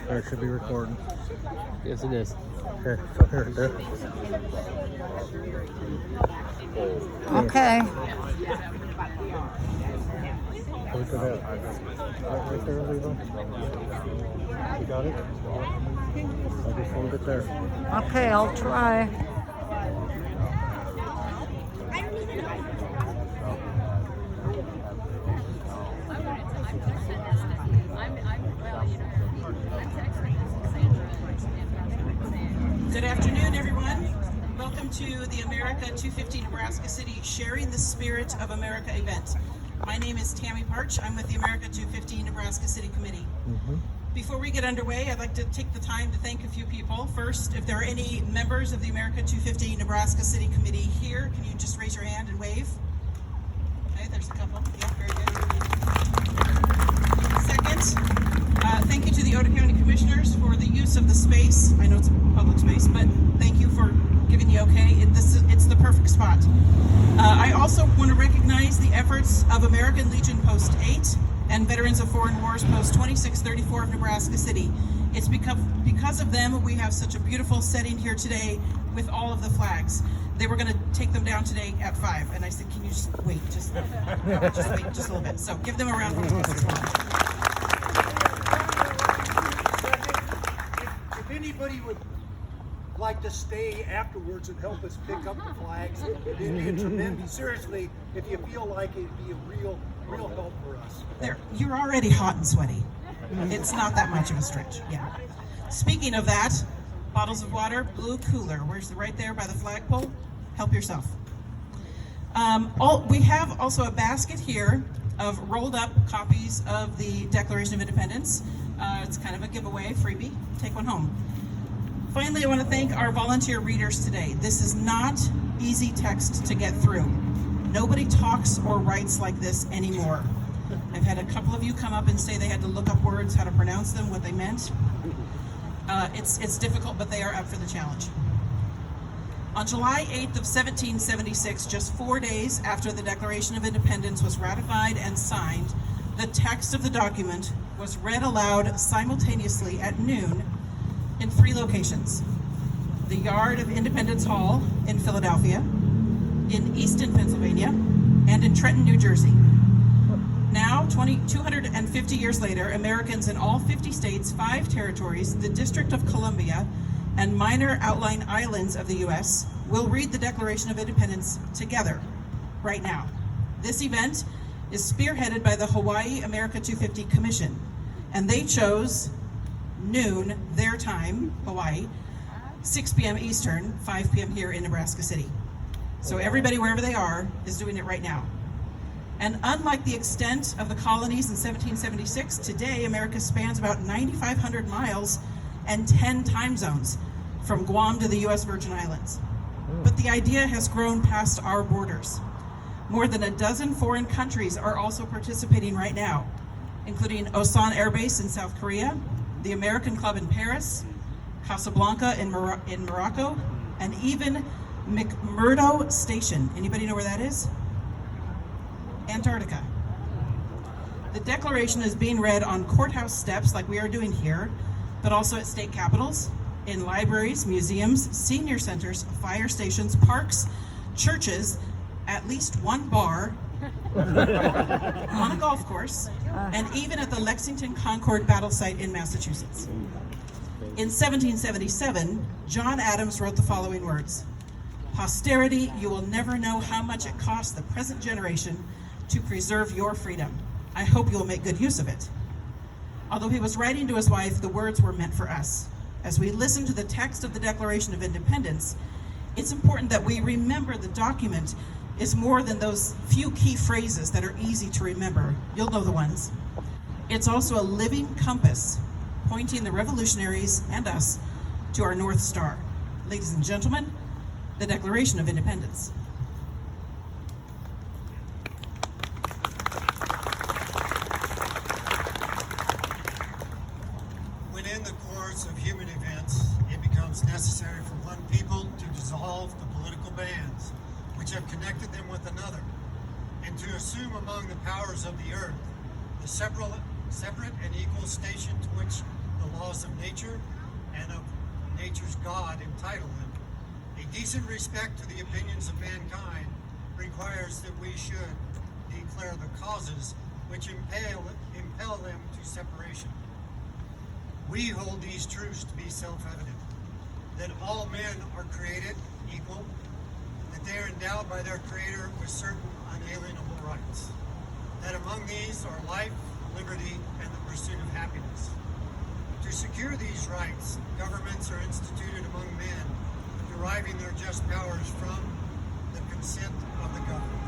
Or it should be recording. Yes, it is. Okay, so here, there. Okay. Look at that. Right there, Leva. You got it? I'll just hold it there. Okay, I'll try. Good afternoon, everyone. Welcome to the America 250 Nebraska City Sharing the Spirit of America event. My name is Tammy Parch. I'm with the America 250 Nebraska City Committee. Before we get underway, I'd like to take the time to thank a few people. First, if there are any members of the America 250 Nebraska City Committee here, can you just raise your hand and wave? Okay, there's a couple. Yeah, very good. Second, thank you to the Otoe County Commissioners for the use of the space. I know it's a public space, but thank you for giving the okay. It's the perfect spot. I also want to recognize the efforts of American Legion Post 8 and Veterans of Foreign Wars Post 2634 of Nebraska City. It's because of them we have such a beautiful setting here today with all of the flags. They were going to take them down today at 5, and I said, can you just wait, just wait just a little bit. So give them a round of applause as well. If anybody would like to stay afterwards and help us pick up the flags, it'd be tremendous. Seriously, if you feel like it'd be a real help for us. There, you're already hot and sweaty. It's not that much of a stretch. Yeah. Speaking of that, bottles of water, blue cooler. Where's right there by the flagpole? Help yourself. We have also a basket here of rolled up copies of the Declaration of Independence. It's kind of a giveaway, freebie. Take one home. Finally, I want to thank our volunteer readers today. This is not easy text to get through. Nobody talks or writes like this anymore. I've had a couple of you come up and say they had to look up words, how to pronounce them, what they meant. It's difficult, but they are up for the challenge. On July 8th of 1776, just 4 days after the Declaration of Independence was ratified and signed, the text of the document was read aloud simultaneously at noon in 3 locations: the yard of Independence Hall in Philadelphia, in Easton, Pennsylvania, and in Trenton, New Jersey. Now, 250 years later, Americans in all 50 states, 5 territories, the District of Columbia, and minor outlying islands of the U.S. will read the Declaration of Independence together right now. This event is spearheaded by the Hawaii America 250 Commission, and they chose noon, their time, Hawaii, 6 p.m. Eastern, 5 p.m. here in Nebraska City. So everybody, wherever they are, is doing it right now. And unlike the extent of the colonies in 1776, today America spans about 9,500 miles and 10 time zones, from Guam to the U.S. Virgin Islands. But the idea has grown past our borders. More than a dozen foreign countries are also participating right now, including Osan Air Base in South Korea, the American Club in Paris, Casablanca in Morocco, and even McMurdo Station. Anybody know where that is? Antarctica. The Declaration is being read on courthouse steps like we are doing here, but also at state capitals, in libraries, museums, senior centers, fire stations, parks, churches, at least one bar, on a golf course, and even at the Lexington Concord battle site in Massachusetts. In 1777, John Adams wrote the following words: "Posterity, you will never know how much it cost the present generation to preserve your freedom. I hope you will make good use of it." Although he was writing to his wife, the words were meant for us. As we listen to the text of the Declaration of Independence, it's important that we remember the document is more than those few key phrases that are easy to remember. You'll know the ones. It's also a living compass pointing the revolutionaries and us to our North Star. Ladies and gentlemen, the Declaration of Independence. When in the course of human events, it becomes necessary for one people to dissolve the political bands which have connected them with another, and to assume among the powers of the earth the separate and equal station to which the laws of nature and of nature's God entitle them. A decent respect to the opinions of mankind requires that we should declare the causes which impel them to separation. We hold these truths to be self-evident, that all men are created equal, that they are endowed by their Creator with certain unalienable rights, that among these are life, liberty, and the pursuit of happiness. To secure these rights, governments are instituted among men, deriving their just powers from the consent of the governed.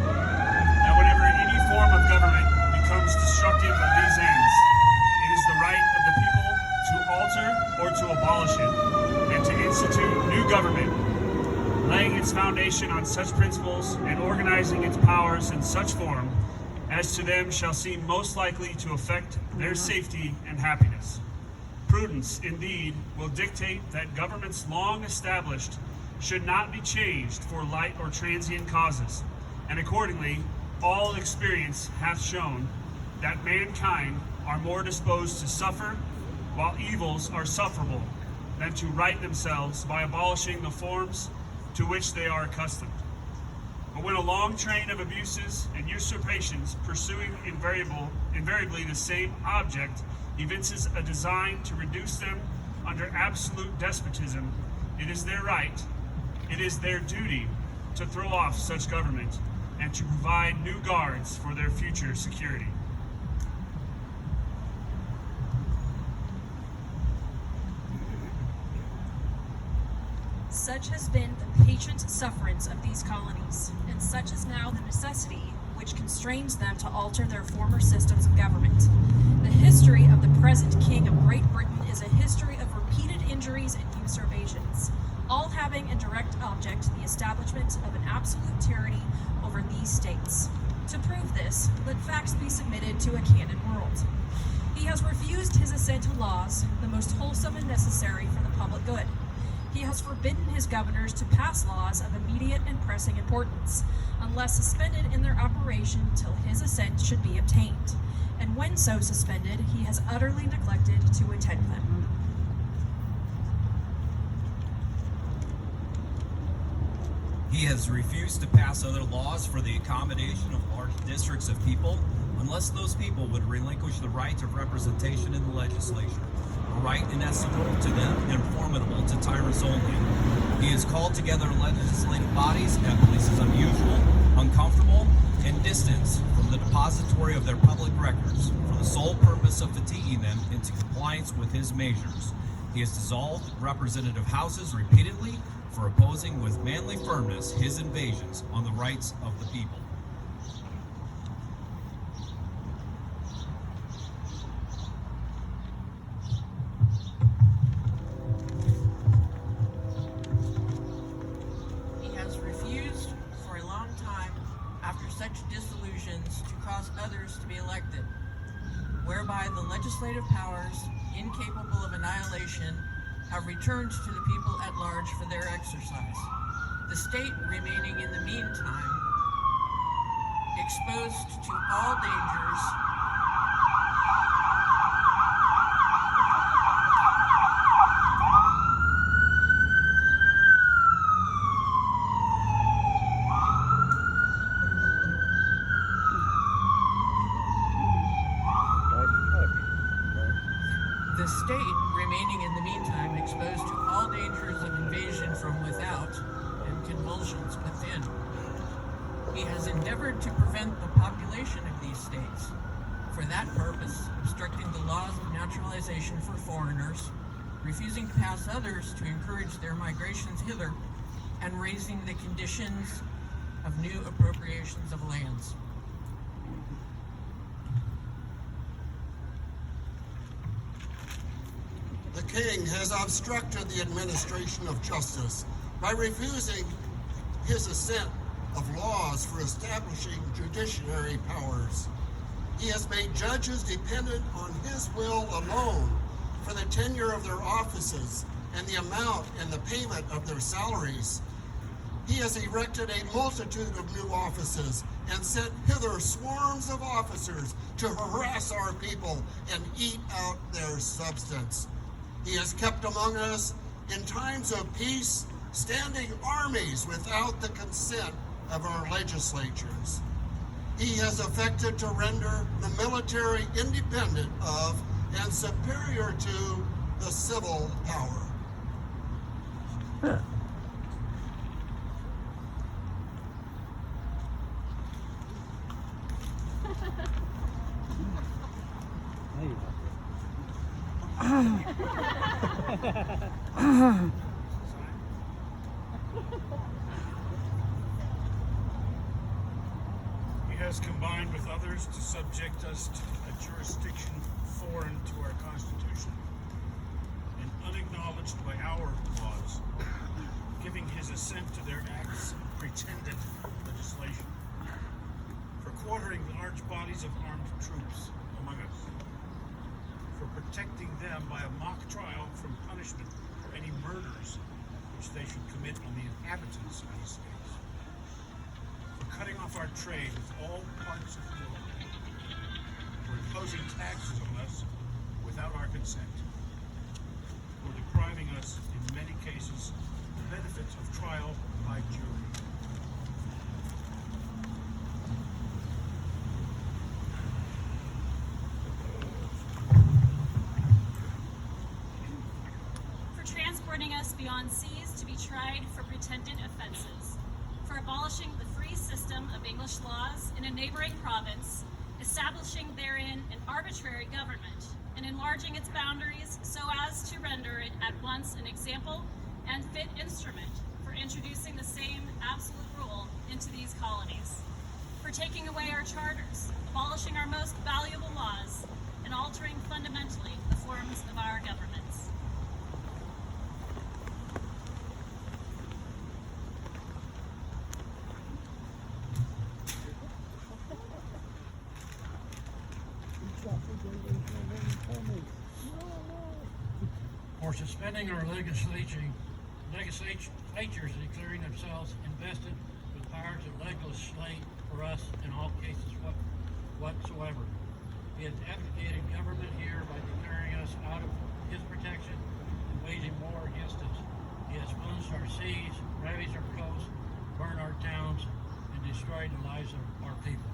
That whenever any form of government becomes destructive of these ends, it is the right of the people to alter or to abolish it, and to institute new government, laying its foundation on such principles and organizing its powers in such form as to them shall seem most likely to affect their safety and happiness. Prudence, indeed, will dictate that governments long established should not be changed for light or transient causes, and accordingly, all experience hath shown that mankind are more disposed to suffer, while evils are sufferable, than to right themselves by abolishing the forms to which they are accustomed. But when a long train of abuses and usurpations pursuing invariably the same object evinces a design to reduce them under absolute despotism, it is their right, it is their duty to throw off such government and to provide new guards for their future security. Such has been the patient sufferance of these colonies, and such is now the necessity which constrains them to alter their former systems of government. The history of the present King of Great Britain is a history of repeated injuries and usurpations, all having in direct object the establishment of an absolute tyranny over these states. To prove this, let facts be submitted to a candid world. He has refused his assent to laws, the most wholesome and necessary for the public good. He has forbidden his governors to pass laws of immediate and pressing importance, unless suspended in their operation till his assent should be obtained. And when so suspended, he has utterly neglected to attend them. He has refused to pass other laws for the accommodation of large districts of people, unless those people would relinquish the right of representation in the legislature, a right inestimable to them and formidable to tyrants only. He has called together legislative bodies at places unusual, uncomfortable, and distant from the depository of their public records, for the sole purpose of fatiguing them into compliance with his measures. He has dissolved representative houses repeatedly for opposing with manly firmness his invasions on the rights of the people. He has refused for a long time, after such dissolutions, to cause others to be elected, whereby the legislative powers, incapable of annihilation, have returned to the people at large for their exercise. The state remaining in the meantime exposed to all dangers the state remaining in the meantime exposed to all dangers of invasion from without and convulsions within. He has endeavored to prevent the population of these states, for that purpose obstructing the laws of naturalization for foreigners, refusing to pass others to encourage their migrations hither, and raising the conditions of new appropriations of lands. The king has obstructed the administration of justice by refusing his assent of laws for establishing judiciary powers. He has made judges dependent on his will alone for the tenure of their offices and the amount and the payment of their salaries. He has erected a multitude of new offices and sent hither swarms of officers to harass our people and eat out their substance. He has kept among us in times of peace standing armies without the consent of our legislatures. He has affected to render the military independent of and superior to the civil power. He has combined with others to subject us to a jurisdiction foreign to our Constitution and unacknowledged by our laws, giving his assent to their acts of pretended legislation, for quartering large bodies of armed troops among us, for protecting them by a mock trial from punishment for any murders which they should commit on the inhabitants of these states, for cutting off our trade with all parts of the world, for imposing taxes on us without our consent, for depriving us, in many cases, the benefits of trial by jury. Transporting us beyond seas to be tried for pretended offenses, for abolishing the free system of English laws in a neighboring province, establishing therein an arbitrary government, and enlarging its boundaries so as to render it at once an example and fit instrument for introducing the same absolute rule into these colonies, for taking away our charters, abolishing our most valuable laws, and altering fundamentally the forms of our governments. For suspending our legislatures declaring themselves invested with power to legislate for us in all cases whatsoever. He has abdicated government here by declaring us out of his protection and waging war against us. He has plunged our seas, ravaged our coasts, burned our towns, and destroyed the lives of our people.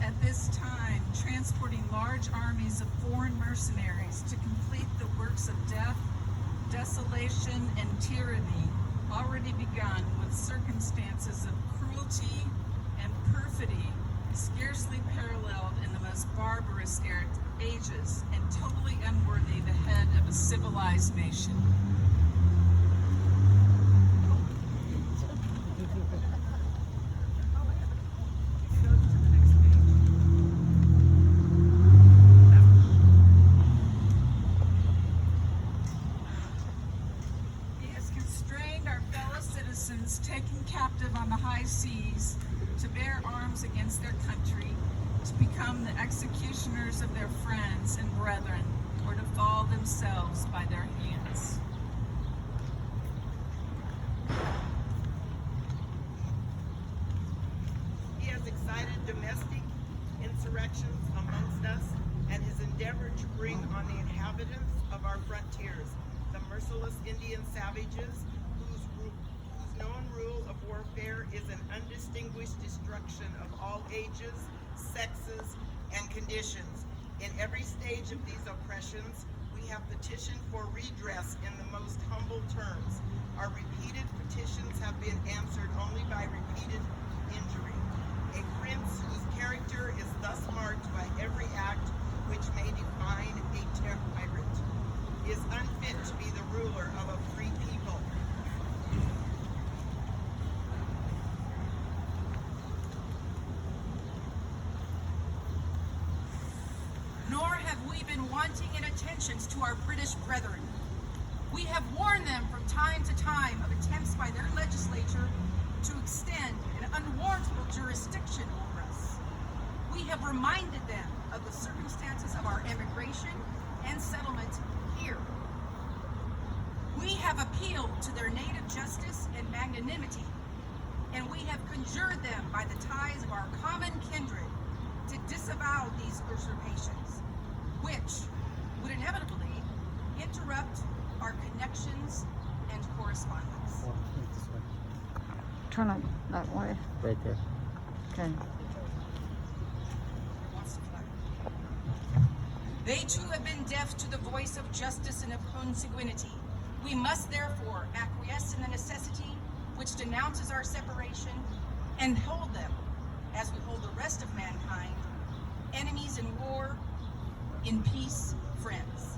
At this time, transporting large armies of foreign mercenaries to complete the works of death, desolation, and tyranny already begun with circumstances of cruelty and perfidy scarcely paralleled in the most barbarous ages and totally unworthy the head of a civilized nation. Taken captive on the high seas to bear arms against their country, to become the executioners of their friends and brethren, or to fall themselves by their hands. He has excited domestic insurrections amongst us and has endeavored to bring on the inhabitants of our frontiers the merciless Indian savages whose known rule of warfare is an undistinguished destruction of all ages, sexes, and conditions. In every stage of these oppressions, we have petitioned for redress in the most humble terms. Our repeated petitions have been answered only by repeated injury. A prince whose character is thus marked by every act which may define a tyrant is unfit to be the ruler of a free people. Nor have we been wanting in attentions to our British brethren. We have warned them from time to time of attempts by their legislature to extend an unwarrantable jurisdiction over us. We have reminded them of the circumstances of our immigration and settlement here. We have appealed to their native justice and magnanimity, and we have conjured them by the ties of our common kindred to disavow these usurpations, which would inevitably interrupt our connections and correspondence. Turn it that way. Right there. Okay. They too have been deaf to the voice of justice and of consanguinity. We must therefore acquiesce in the necessity which denounces our separation and hold them, as we hold the rest of mankind, enemies in war, in peace, friends.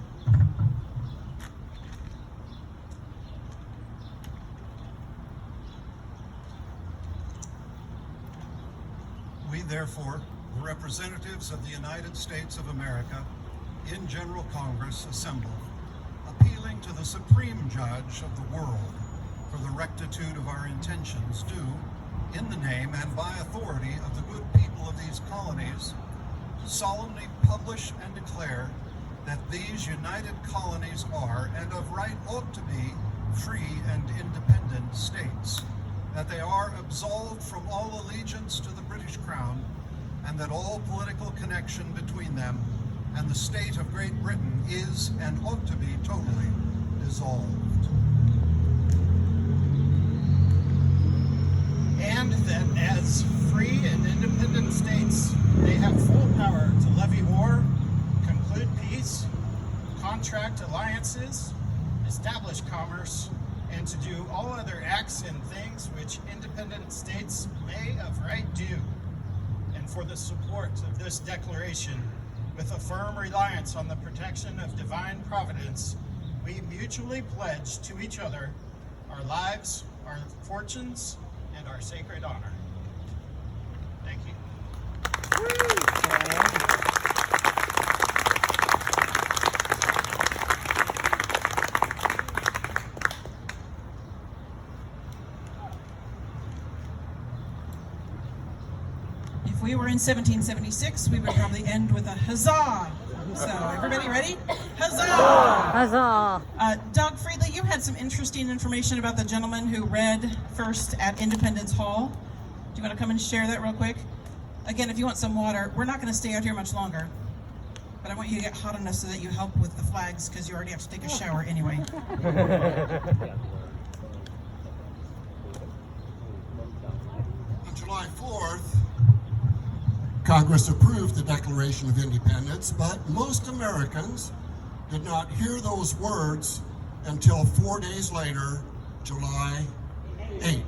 We therefore, the representatives of the United States of America, in General Congress assembled, appealing to the Supreme Judge of the world for the rectitude of our intentions, do, in the name and by authority of the good people of these colonies, solemnly publish and declare that these united colonies are, and of right ought to be, free and independent states, that they are absolved from all allegiance to the British Crown, and that all political connection between them and the state of Great Britain is and ought to be totally dissolved. And that as free and independent states, they have full power to levy war, conclude peace, contract alliances, establish commerce, and to do all other acts and things which independent states may of right do. And for the support of this declaration, with a firm reliance on the protection of divine providence, we mutually pledge to each other our lives, our fortunes, and our sacred honor. Thank you. If we were in 1776, we would probably end with a huzzah. So, everybody ready? Huzzah! Huzzah! Doug Friedley, you had some interesting information about the gentleman who read first at Independence Hall. Do you want to come and share that real quick? Again, if you want some water, we're not going to stay out here much longer. But I want you to get hot enough so that you help with the flags, because you already have to take a shower anyway. On July 4th, Congress approved the Declaration of Independence, but most Americans did not hear those words until 4 days later, July 8th.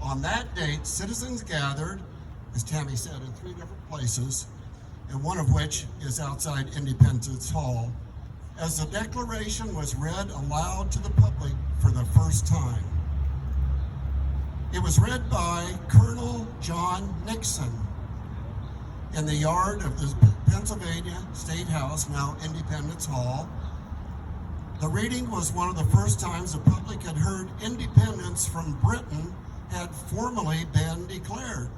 On that date, citizens gathered, as Tammy said, in 3 different places, and one of which is outside Independence Hall, as the Declaration was read aloud to the public for the first time. It was read by Colonel John Nixon in the yard of the Pennsylvania State House, now Independence Hall. The reading was one of the first times the public had heard independence from Britain had formally been declared.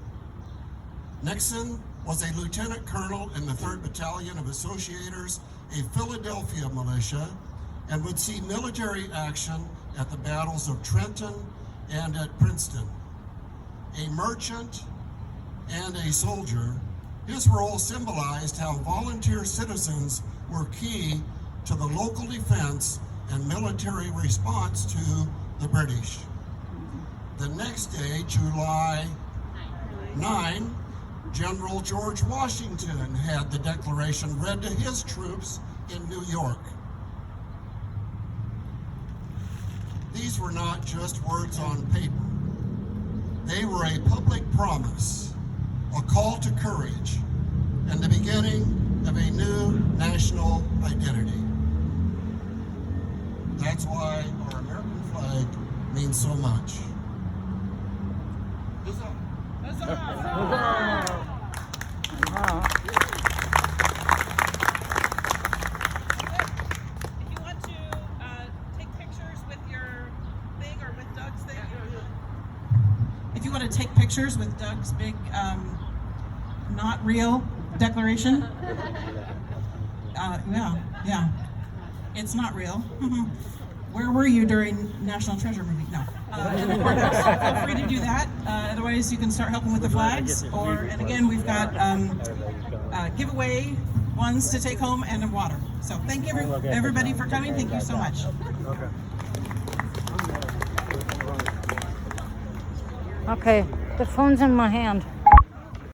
Nixon was a lieutenant colonel in the 3rd Battalion of Associators, a Philadelphia militia, and would see military action at the battles of Trenton and at Princeton. A merchant and a soldier, his role symbolized how volunteer citizens were key to the local defense and military response to the British. The next day, July 9, General George Washington had the Declaration read to his troops in New York. These were not just words on paper. They were a public promise, a call to courage, and the beginning of a new national identity. That's why our American flag means so much. Huzzah! Huzzah! If you want to take pictures with your thing or with Doug's thing, want to take pictures with Doug's big, not real declaration? Yeah. It's not real. Where were you during National Treasure movie? No. In the courthouse. Feel free to do that. Otherwise, you can start helping with the flags. And again, we've got giveaway ones to take home and water. So thank you everybody for coming. Thank you so much. Okay, the phone's in my hand.